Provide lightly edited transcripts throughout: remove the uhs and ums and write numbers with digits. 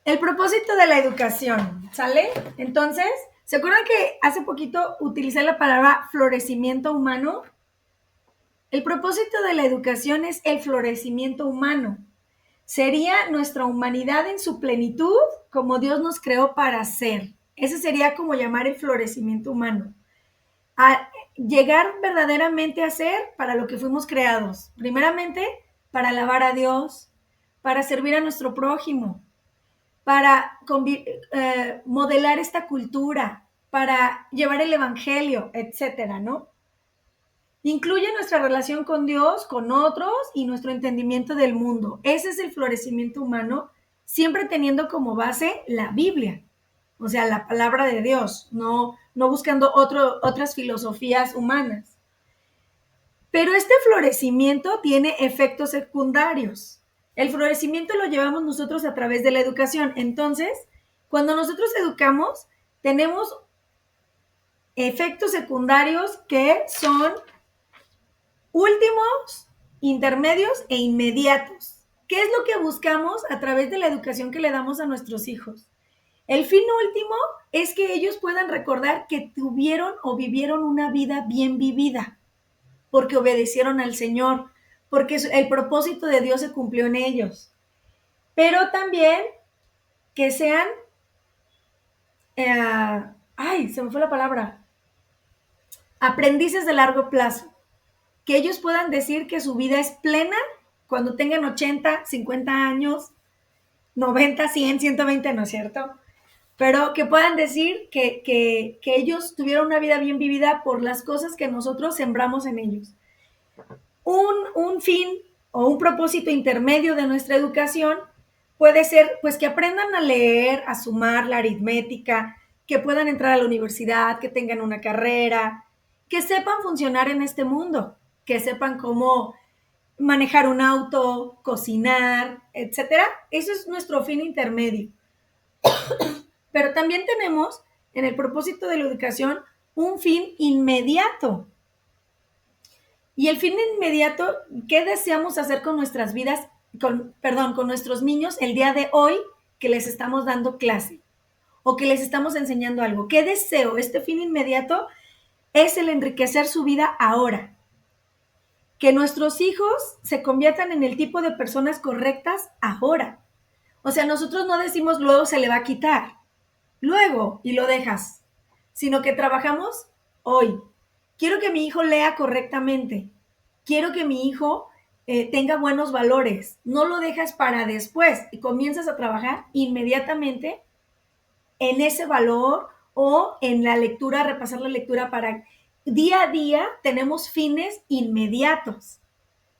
El propósito de la educación, ¿sale? Entonces, ¿se acuerdan que hace poquito utilicé la palabra florecimiento humano? El propósito de la educación es el florecimiento humano. Sería nuestra humanidad en su plenitud, como Dios nos creó para ser. Ese sería como llamar el florecimiento humano. A llegar verdaderamente a ser para lo que fuimos creados. Primeramente, para alabar a Dios, para servir a nuestro prójimo, para modelar esta cultura, para llevar el evangelio, etcétera, ¿no? Incluye nuestra relación con Dios, con otros y nuestro entendimiento del mundo. Ese es el florecimiento humano, siempre teniendo como base la Biblia, o sea, la palabra de Dios, no buscando otras filosofías humanas. Pero este florecimiento tiene efectos secundarios. El florecimiento lo llevamos nosotros a través de la educación. Entonces, cuando nosotros educamos, tenemos efectos secundarios que son últimos, intermedios e inmediatos. ¿Qué es lo que buscamos a través de la educación que le damos a nuestros hijos? El fin último es que ellos puedan recordar que tuvieron o vivieron una vida bien vivida, porque obedecieron al Señor, porque el propósito de Dios se cumplió en ellos. Pero también que sean, se me fue la palabra, aprendices de largo plazo, que ellos puedan decir que su vida es plena cuando tengan 80, 50 años, 90, 100, 120, ¿no es cierto? Pero que puedan decir que ellos tuvieron una vida bien vivida por las cosas que nosotros sembramos en ellos. Un fin o un propósito intermedio de nuestra educación puede ser pues que aprendan a leer, a sumar la aritmética, que puedan entrar a la universidad, que tengan una carrera, que sepan funcionar en este mundo, que sepan cómo manejar un auto, cocinar, etcétera. Eso es nuestro fin intermedio. Pero también tenemos en el propósito de la educación un fin inmediato. Y el fin inmediato, ¿qué deseamos hacer con nuestras vidas, con nuestros niños el día de hoy que les estamos dando clase o que les estamos enseñando algo? ¿Qué deseo? Este fin inmediato es el enriquecer su vida ahora. Que nuestros hijos se conviertan en el tipo de personas correctas ahora. O sea, nosotros no decimos luego se le va a quitar, luego y lo dejas, sino que trabajamos hoy. Quiero que mi hijo lea correctamente. Quiero que mi hijo tenga buenos valores. No lo dejas para después y comienzas a trabajar inmediatamente en ese valor o en la lectura, repasar la lectura para día a día tenemos fines inmediatos,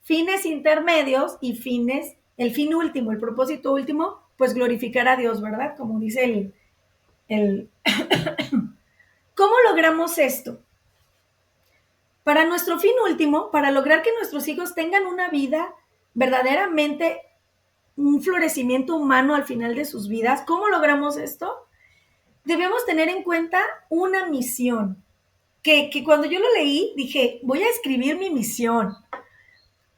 fines intermedios y fines, el fin último, el propósito último, pues glorificar a Dios, ¿verdad? Como dice el ¿Cómo logramos esto? Para nuestro fin último, para lograr que nuestros hijos tengan una vida verdaderamente, un florecimiento humano al final de sus vidas, ¿cómo logramos esto? Debemos tener en cuenta una misión, que cuando yo lo leí dije, voy a escribir mi misión.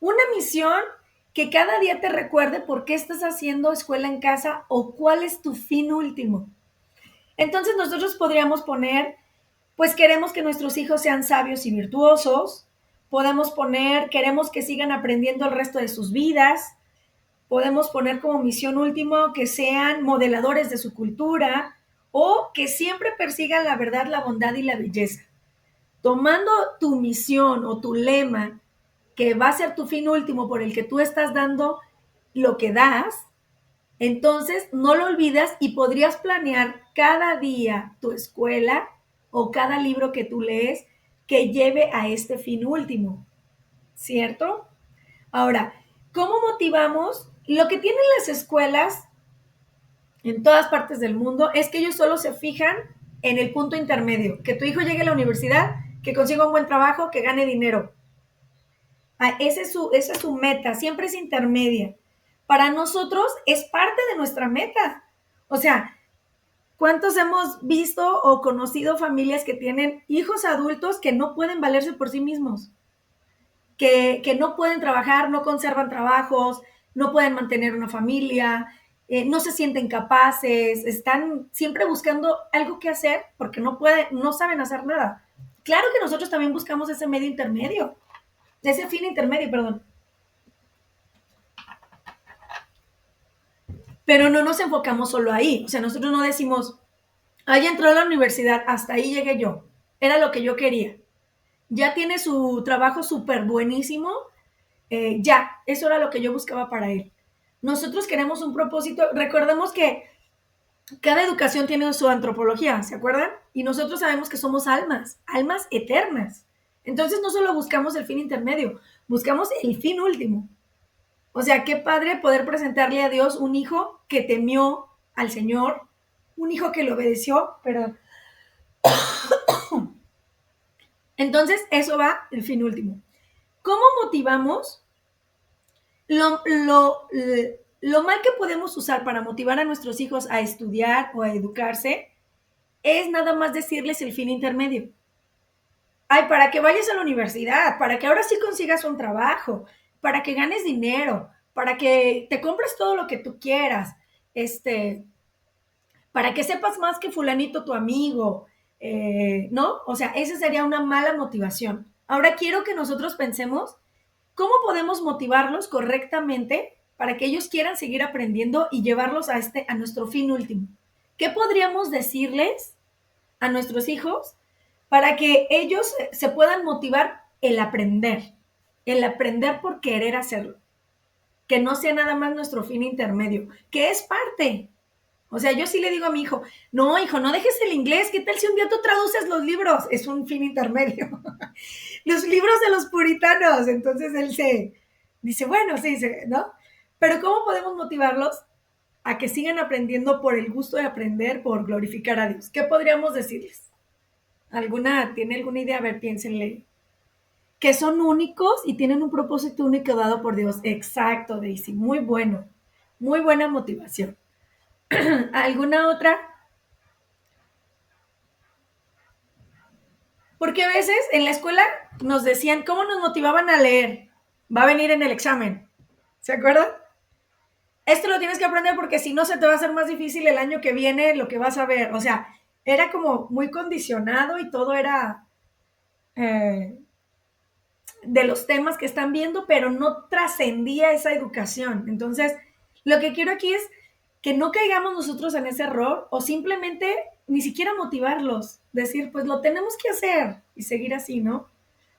Una misión que cada día te recuerde por qué estás haciendo escuela en casa o cuál es tu fin último. Entonces nosotros podríamos poner, pues queremos que nuestros hijos sean sabios y virtuosos, podemos poner, queremos que sigan aprendiendo el resto de sus vidas, podemos poner como misión última que sean modeladores de su cultura o que siempre persigan la verdad, la bondad y la belleza. Tomando tu misión o tu lema, que va a ser tu fin último por el que tú estás dando lo que das, entonces no lo olvidas y podrías planear cada día tu escuela o cada libro que tú lees que lleve a este fin último, ¿cierto? Ahora, ¿cómo motivamos? Lo que tienen las escuelas en todas partes del mundo es que ellos solo se fijan en el punto intermedio, que tu hijo llegue a la universidad, que consiga un buen trabajo, que gane dinero. Esa es su meta, siempre es intermedia. Para nosotros es parte de nuestra meta. O sea, ¿cuántos hemos visto o conocido familias que tienen hijos adultos que no pueden valerse por sí mismos? Que no pueden trabajar, no conservan trabajos, no pueden mantener una familia, no se sienten capaces, están siempre buscando algo que hacer porque no saben hacer nada. Claro que nosotros también buscamos ese medio intermedio, ese fin intermedio, perdón. Pero no nos enfocamos solo ahí. O sea, nosotros no decimos, ahí entró a la universidad, hasta ahí llegué yo. Era lo que yo quería. Ya tiene su trabajo súper buenísimo. Ya, eso era lo que yo buscaba para él. Nosotros queremos un propósito. Recordemos que cada educación tiene su antropología, ¿se acuerdan? Y nosotros sabemos que somos almas, almas eternas. Entonces no solo buscamos el fin intermedio, buscamos el fin último. O sea, qué padre poder presentarle a Dios un hijo que temió al Señor, un hijo que le obedeció, pero entonces eso va el fin último. ¿Cómo motivamos? Lo, lo, lo mal que podemos usar para motivar a nuestros hijos a estudiar o a educarse es nada más decirles el fin intermedio. Ay, para que vayas a la universidad, para que ahora sí consigas un trabajo, para que ganes dinero, para que te compres todo lo que tú quieras, para que sepas más que fulanito tu amigo, ¿no? O sea, esa sería una mala motivación. Ahora quiero que nosotros pensemos cómo podemos motivarlos correctamente para que ellos quieran seguir aprendiendo y llevarlos a nuestro fin último. ¿Qué podríamos decirles a nuestros hijos para que ellos se puedan motivar el aprender por querer hacerlo, que no sea nada más nuestro fin intermedio, que es parte? O sea, yo sí le digo a mi hijo, no, hijo, no dejes el inglés, ¿qué tal si un día tú traduces los libros? Es un fin intermedio. Los libros de los puritanos. Entonces él se dice, bueno, sí, ¿no? Pero ¿cómo podemos motivarlos a que sigan aprendiendo por el gusto de aprender, por glorificar a Dios? ¿Qué podríamos decirles? ¿Tiene alguna idea? A ver, piénsenle. Que son únicos y tienen un propósito único dado por Dios. Exacto, Daisy. Muy bueno. Muy buena motivación. ¿Alguna otra? Porque a veces en la escuela nos decían cómo nos motivaban a leer. Va a venir en el examen. ¿Se acuerdan? Esto lo tienes que aprender porque si no se te va a hacer más difícil el año que viene lo que vas a ver. O sea, era como muy condicionado y todo era eh, de los temas que están viendo, pero no trascendía esa educación. Entonces, lo que quiero aquí es que no caigamos nosotros en ese error o simplemente ni siquiera motivarlos, decir, pues lo tenemos que hacer y seguir así, ¿no?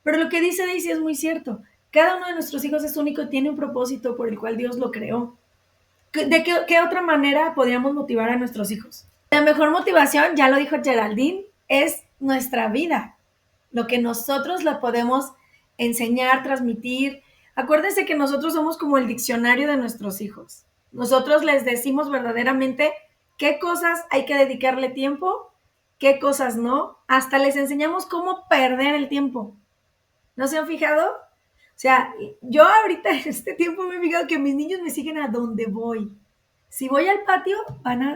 Pero lo que dice Daisy es muy cierto. Cada uno de nuestros hijos es único y tiene un propósito por el cual Dios lo creó. ¿De qué otra manera podríamos motivar a nuestros hijos? La mejor motivación, ya lo dijo Geraldine, es nuestra vida. Lo que nosotros le podemos enseñar, transmitir. Acuérdense que nosotros somos como el diccionario de nuestros hijos. Nosotros les decimos verdaderamente qué cosas hay que dedicarle tiempo, qué cosas no. Hasta les enseñamos cómo perder el tiempo. ¿No se han fijado? O sea, yo ahorita en este tiempo me he fijado que mis niños me siguen a donde voy. Si voy al patio,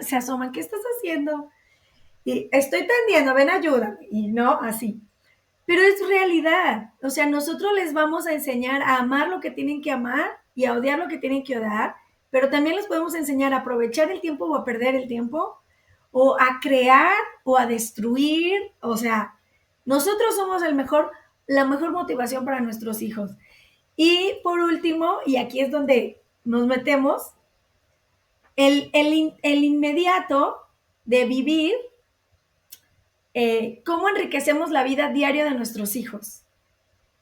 se asoman, ¿qué estás haciendo? Y estoy tendiendo, ven, ayúdame. Y no, así. Pero es realidad. O sea, nosotros les vamos a enseñar a amar lo que tienen que amar y a odiar lo que tienen que odiar, pero también les podemos enseñar a aprovechar el tiempo o a perder el tiempo, o a crear o a destruir. O sea, nosotros somos la mejor motivación para nuestros hijos. Y por último, y aquí es donde nos metemos, el inmediato de vivir, cómo enriquecemos la vida diaria de nuestros hijos,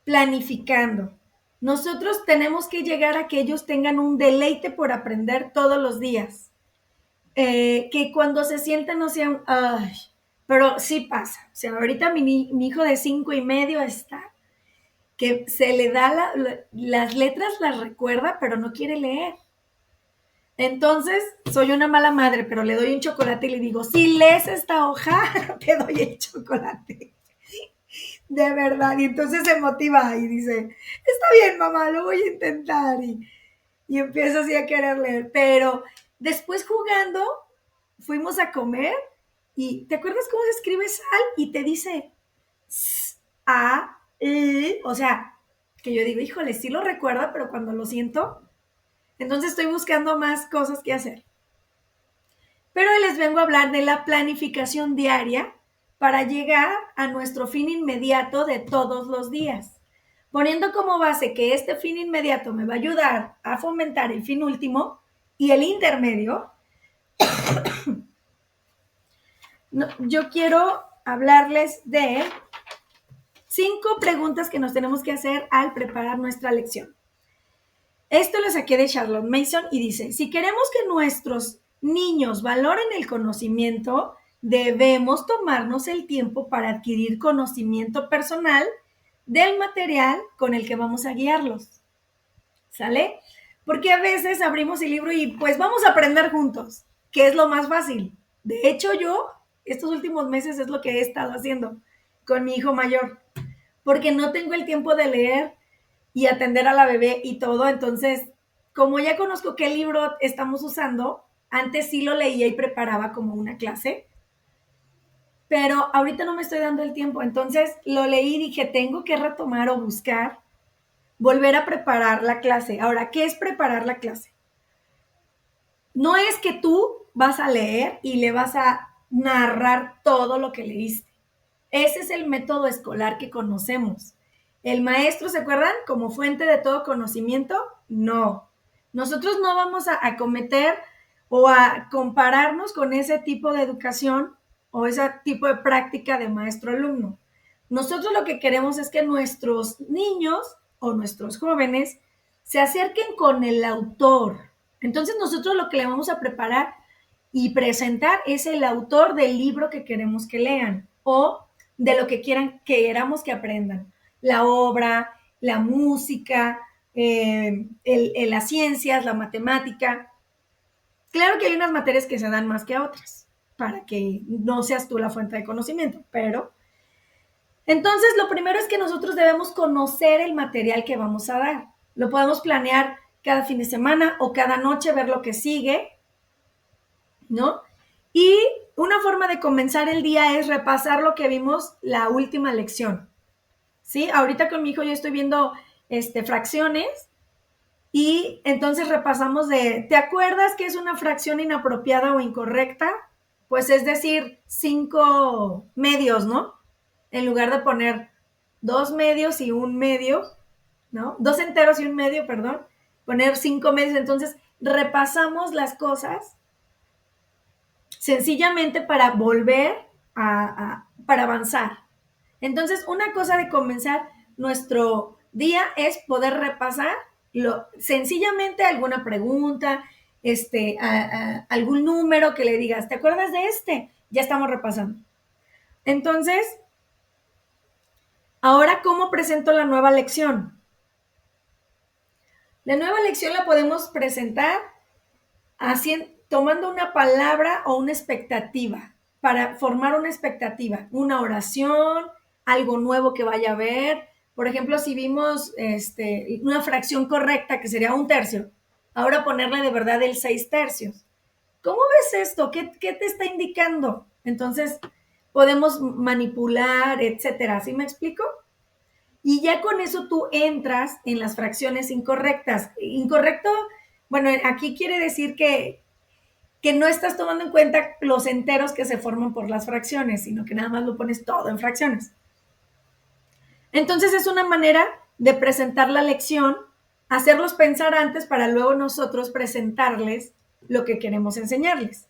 planificando. Nosotros tenemos que llegar a que ellos tengan un deleite por aprender todos los días. Que cuando se sienten no sean, ay, pero sí pasa. O sea, ahorita mi hijo de 5 y medio está, que se le da las letras, las recuerda, pero no quiere leer. Entonces, soy una mala madre, pero le doy un chocolate y le digo, si lees esta hoja, te doy el chocolate. De verdad. Y entonces se motiva y dice, está bien, mamá, lo voy a intentar. Y empieza así a querer leer. Pero después jugando, fuimos a comer y ¿te acuerdas cómo se escribe sal? Y te dice A, o sea, que yo digo, híjole, sí lo recuerda, pero cuando lo siento, entonces estoy buscando más cosas que hacer. Pero hoy les vengo a hablar de la planificación diaria para llegar a nuestro fin inmediato de todos los días, poniendo como base que este fin inmediato me va a ayudar a fomentar el fin último y el intermedio. Yo quiero hablarles de 5 preguntas que nos tenemos que hacer al preparar nuestra lección. Esto lo saqué de Charlotte Mason y dice, si queremos que nuestros niños valoren el conocimiento, debemos tomarnos el tiempo para adquirir conocimiento personal del material con el que vamos a guiarlos. ¿Sale? Porque a veces abrimos el libro y pues vamos a aprender juntos, que es lo más fácil. De hecho, yo estos últimos meses es lo que he estado haciendo con mi hijo mayor, porque no tengo el tiempo de leer y atender a la bebé y todo. Entonces, como ya conozco qué libro estamos usando, antes sí lo leía y preparaba como una clase, pero ahorita no me estoy dando el tiempo. Entonces lo leí y dije, tengo que retomar o buscar, volver a preparar la clase. Ahora, ¿qué es preparar la clase? No es que tú vas a leer y le vas a narrar todo lo que leíste. Ese es el método escolar que conocemos. ¿El maestro, se acuerdan, como fuente de todo conocimiento? No. Nosotros no vamos a cometer o a compararnos con ese tipo de educación o ese tipo de práctica de maestro-alumno. Nosotros lo que queremos es que nuestros niños o nuestros jóvenes se acerquen con el autor. Entonces nosotros lo que le vamos a preparar y presentar es el autor del libro que queremos que lean o de lo que queramos que aprendan. La obra, la música, las ciencias, la matemática. Claro que hay unas materias que se dan más que otras, para que no seas tú la fuente de conocimiento, pero entonces lo primero es que nosotros debemos conocer el material que vamos a dar. Lo podemos planear cada fin de semana o cada noche, ver lo que sigue, ¿no? Y una forma de comenzar el día es repasar lo que vimos la última lección, ¿sí? Ahorita con mi hijo yo estoy viendo fracciones y entonces repasamos ¿te acuerdas que es una fracción inapropiada o incorrecta? Pues es decir, 5 medios, ¿no? En lugar de poner 2 medios y 1 medio, ¿no? 2 enteros y 1 medio, perdón, poner 5 medios. Entonces repasamos las cosas sencillamente para volver para avanzar. Entonces, una cosa de comenzar nuestro día es poder repasar sencillamente alguna pregunta, algún número que le digas, ¿te acuerdas de este? Ya estamos repasando. Entonces, ahora, ¿cómo presento la nueva lección? La nueva lección la podemos presentar tomando una palabra o una expectativa, para formar una expectativa, una oración, algo nuevo que vaya a ver. Por ejemplo, si vimos una fracción correcta, que sería 1/3, ahora ponerle de verdad el 6/3. ¿Cómo ves esto? ¿Qué te está indicando? Entonces, podemos manipular, etcétera. ¿Sí me explico? Y ya con eso tú entras en las fracciones incorrectas. Incorrecto, bueno, aquí quiere decir que no estás tomando en cuenta los enteros que se forman por las fracciones, sino que nada más lo pones todo en fracciones. Entonces es una manera de presentar la lección, hacerlos pensar antes para luego nosotros presentarles lo que queremos enseñarles.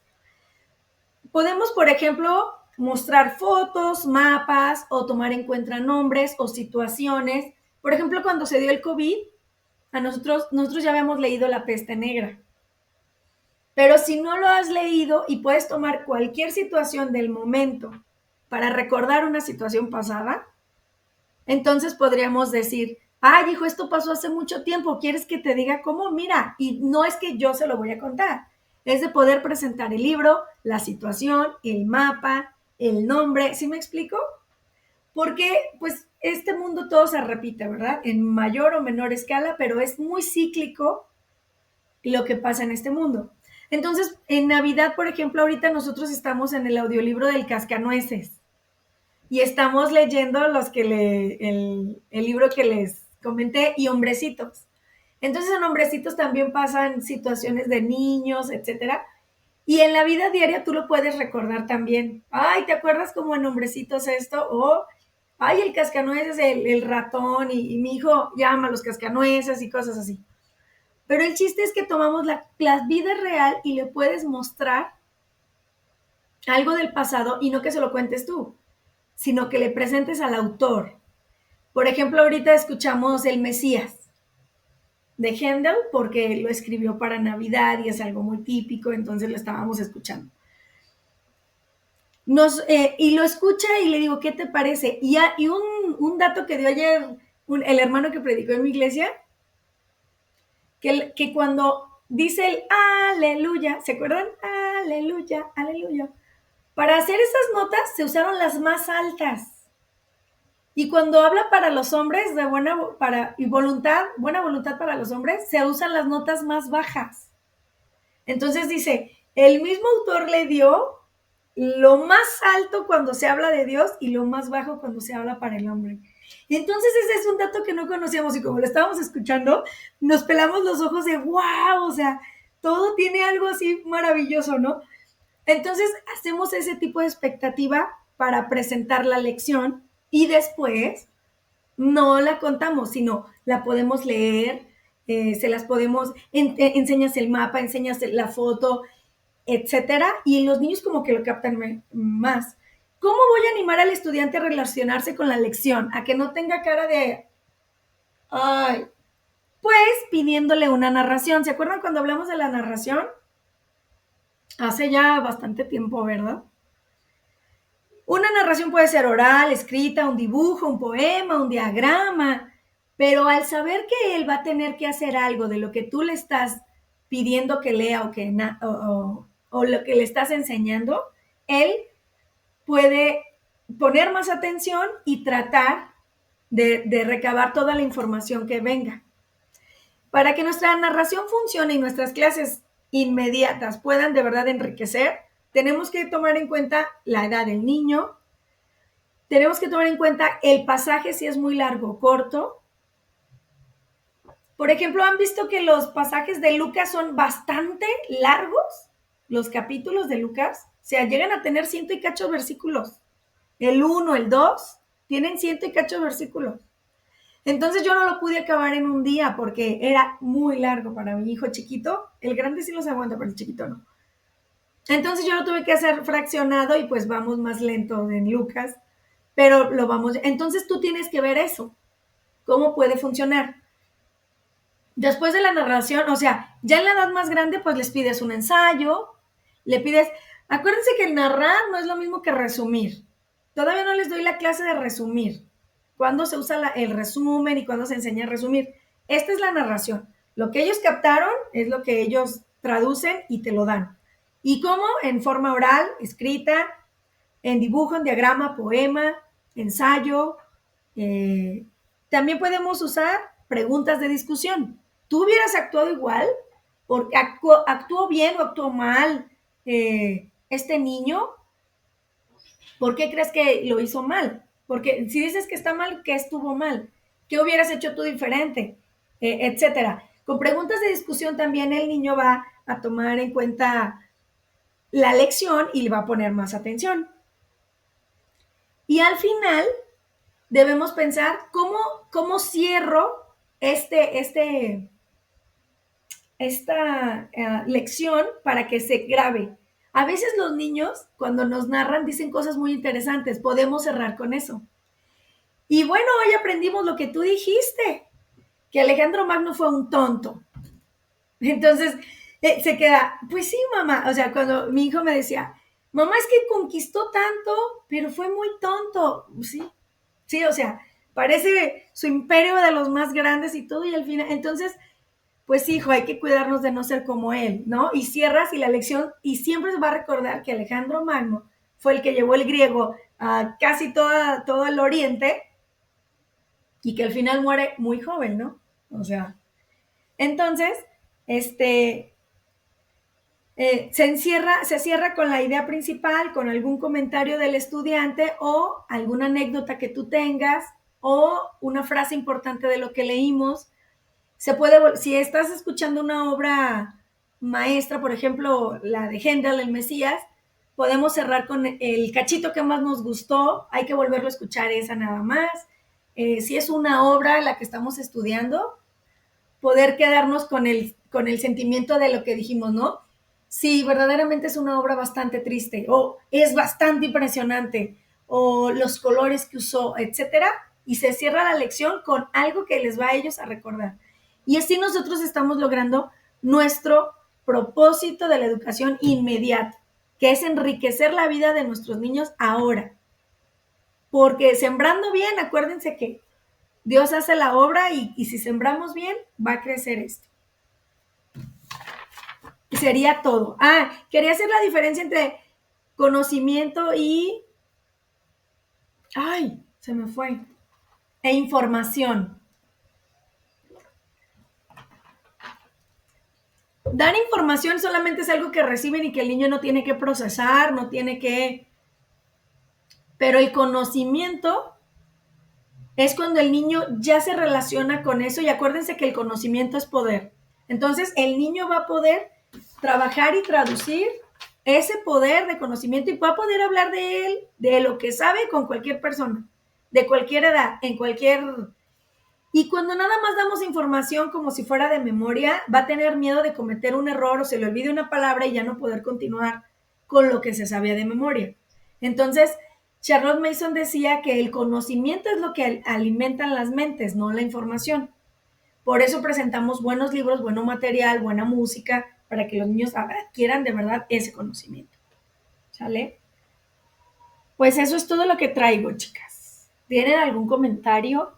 Podemos, por ejemplo, mostrar fotos, mapas o tomar en cuenta nombres o situaciones. Por ejemplo, cuando se dio el COVID, nosotros ya habíamos leído La Peste Negra. Pero si no lo has leído y puedes tomar cualquier situación del momento para recordar una situación pasada, entonces podríamos decir, ay, hijo, esto pasó hace mucho tiempo, ¿quieres que te diga cómo? Mira, y no es que yo se lo voy a contar, es de poder presentar el libro, la situación, el mapa, el nombre, ¿sí me explico? Porque pues este mundo todo se repite, ¿verdad? En mayor o menor escala, pero es muy cíclico lo que pasa en este mundo. Entonces, en Navidad, por ejemplo, ahorita nosotros estamos en el audiolibro del Cascanueces y estamos leyendo el libro que les comenté y Hombrecitos. Entonces, en Hombrecitos también pasan situaciones de niños, etcétera. Y en la vida diaria tú lo puedes recordar también. Ay, ¿te acuerdas como en Hombrecitos esto? O, ay, el cascanueces, el ratón, y mi hijo llama a los cascanueces y cosas así. Pero el chiste es que tomamos la vida real y le puedes mostrar algo del pasado y no que se lo cuentes tú, sino que le presentes al autor. Por ejemplo, ahorita escuchamos El Mesías de Händel porque lo escribió para Navidad y es algo muy típico, entonces lo estábamos escuchando. Y lo escucha y le digo, ¿qué te parece? Y un dato que dio ayer el hermano que predicó en mi iglesia, que cuando dice el aleluya, ¿se acuerdan? Aleluya, aleluya. Para hacer esas notas se usaron las más altas. Y cuando habla para los hombres de buena voluntad para los hombres, se usan las notas más bajas. Entonces dice, el mismo autor le dio lo más alto cuando se habla de Dios y lo más bajo cuando se habla para el hombre. Y entonces ese es un dato que no conocíamos y como lo estábamos escuchando, nos pelamos los ojos de wow, o sea, todo tiene algo así maravilloso, ¿no? Entonces hacemos ese tipo de expectativa para presentar la lección y después no la contamos, sino la podemos leer, se las podemos, enseñas el mapa, enseñas la foto, etcétera, y los niños como que lo captan más. ¿Cómo voy a animar al estudiante a relacionarse con la lección? A que no tenga cara de, ay, pues pidiéndole una narración. ¿Se acuerdan cuando hablamos de la narración? Hace ya bastante tiempo, ¿verdad? Una narración puede ser oral, escrita, un dibujo, un poema, un diagrama, pero al saber que él va a tener que hacer algo de lo que tú le estás pidiendo que lea o lo que le estás enseñando, él puede poner más atención y tratar de recabar toda la información que venga. Para que nuestra narración funcione y nuestras clases inmediatas puedan de verdad enriquecer, tenemos que tomar en cuenta la edad del niño, tenemos que tomar en cuenta el pasaje si es muy largo o corto. Por ejemplo, ¿han visto que los pasajes de Lucas son bastante largos? Los capítulos de Lucas, o sea, llegan a tener ciento y cacho versículos. El 1, el 2, tienen ciento y cacho versículos. Entonces yo no lo pude acabar en un día porque era muy largo para mi hijo chiquito. El grande sí los aguanta, pero el chiquito no. Entonces yo lo tuve que hacer fraccionado y pues vamos más lento en Lucas, pero lo vamos. Entonces tú tienes que ver eso, cómo puede funcionar. Después de la narración, o sea, ya en la edad más grande, pues les pides un ensayo, le pides, acuérdense que el narrar no es lo mismo que resumir. Todavía no les doy la clase de resumir. Cuándo se usa el resumen y cuándo se enseña a resumir. Esta es la narración. Lo que ellos captaron es lo que ellos traducen y te lo dan. ¿Y cómo? En forma oral, escrita, en dibujo, en diagrama, poema, ensayo. También podemos usar preguntas de discusión. ¿Tú hubieras actuado igual? ¿Porque actuó bien o actuó mal este niño? ¿Por qué crees que lo hizo mal? Porque si dices que está mal, ¿qué estuvo mal? ¿Qué hubieras hecho tú diferente? Etcétera. Con preguntas de discusión también el niño va a tomar en cuenta la lección y le va a poner más atención. Y al final debemos pensar cómo cierro esta lección para que se grabe. A veces los niños, cuando nos narran, dicen cosas muy interesantes. Podemos cerrar con eso. Y bueno, hoy aprendimos lo que tú dijiste, que Alejandro Magno fue un tonto. Entonces, se queda, pues sí, mamá. O sea, cuando mi hijo me decía, mamá, es que conquistó tanto, pero fue muy tonto. Sí, sí, o sea, parece su imperio de los más grandes y todo, y al final, entonces, pues hijo, hay que cuidarnos de no ser como él, ¿no? Y cierras y la lección, y siempre se va a recordar que Alejandro Magno fue el que llevó el griego a casi todo el oriente y que al final muere muy joven, ¿no? O sea, entonces, este, se cierra con la idea principal, con algún comentario del estudiante o alguna anécdota que tú tengas o una frase importante de lo que leímos. Se puede, si estás escuchando maestra, por ejemplo, la de Hendel, el Mesías, podemos cerrar con el cachito que más nos gustó, hay que volverlo a escuchar esa nada más. Si es una obra la que estamos estudiando, poder quedarnos con el sentimiento de lo que dijimos, ¿no? Si verdaderamente es una obra bastante triste o es bastante impresionante o los colores que usó, etcétera, y se cierra la lección con algo que les va a ellos a recordar. Y así nosotros estamos logrando nuestro propósito de la educación inmediata, que es enriquecer la vida de nuestros niños ahora. Porque sembrando bien, acuérdense que Dios hace la obra y si sembramos bien, va a crecer esto. Sería todo. Quería hacer la diferencia entre conocimiento y... ¡Ay! Se me fue. E información. Dar información solamente es algo que reciben y que el niño no tiene que procesar, no tiene que... Pero el conocimiento es cuando el niño ya se relaciona con eso y acuérdense que el conocimiento es poder. Entonces el niño va a poder trabajar y traducir ese poder de conocimiento y va a poder hablar de él, de lo que sabe con cualquier persona, de cualquier edad, en cualquier... Y cuando nada más damos información como si fuera de memoria, va a tener miedo de cometer un error o se le olvide una palabra y ya no poder continuar con lo que se sabía de memoria. Entonces, Charlotte Mason decía que el conocimiento es lo que alimentan las mentes, no la información. Por eso presentamos buenos libros, buen material, buena música, para que los niños adquieran de verdad ese conocimiento. ¿Sale? Pues eso es todo lo que traigo, chicas. ¿Tienen algún comentario?